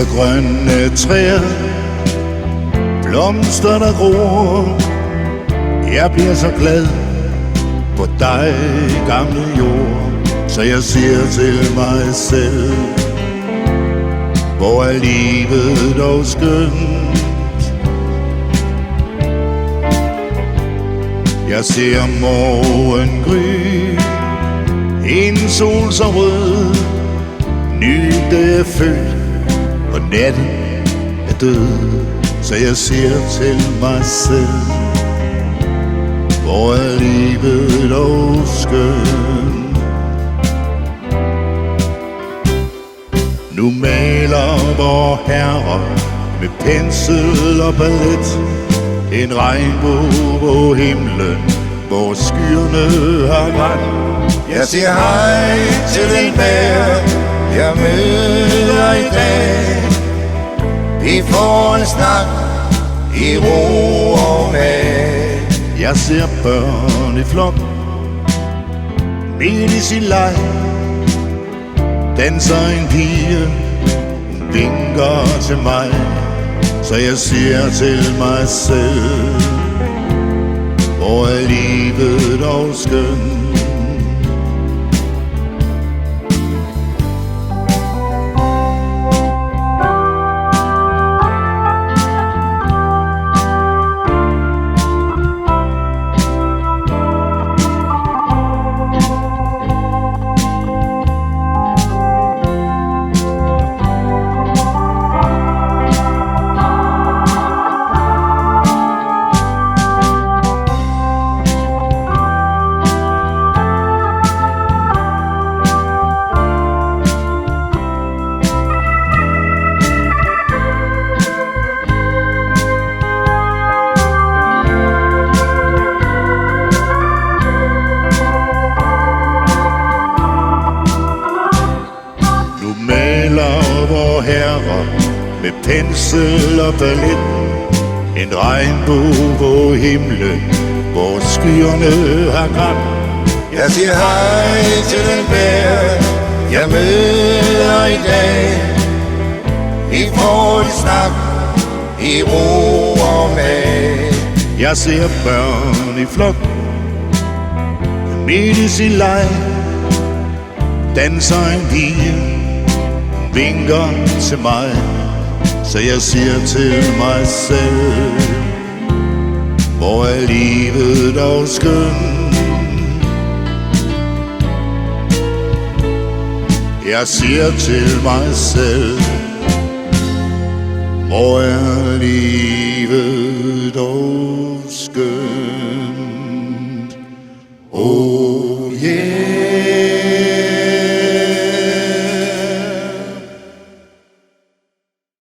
ser grønne træer, blomster der gror. Jeg bliver så glad på dig, gamle jord. Så jeg siger til mig selv, hvor er livet dog skønt. Jeg ser morgen gry, en sol så rød. Nyt er født, og natten er død. Så jeg siger til mig selv, hvor er livet dog skønt. Nu maler vor herre med pensel og palet en regnbue på himlen, hvor skyerne har grædt. Jeg siger hej til den bær, jeg møder i dag. Vi får en snak i ro og mag. Jeg ser børn i flok midt i sin leg. Danser en pige, hun vinker til mig. Så jeg siger til mig selv, hvor er livet dog skønt. Vor herre med pensel og palet en regnbue på himlen, hvor skyerne har grædt. Jeg siger hej til den bær, jeg møder i dag. Vi får en snak i ro og mag. Jeg ser børn i flok midt i sin leg. Danser en pige, vinker til mig. Så jeg siger til mig selv, hvor er livet dog skønt. Jeg siger til mig selv, hvor er livet dog skønt.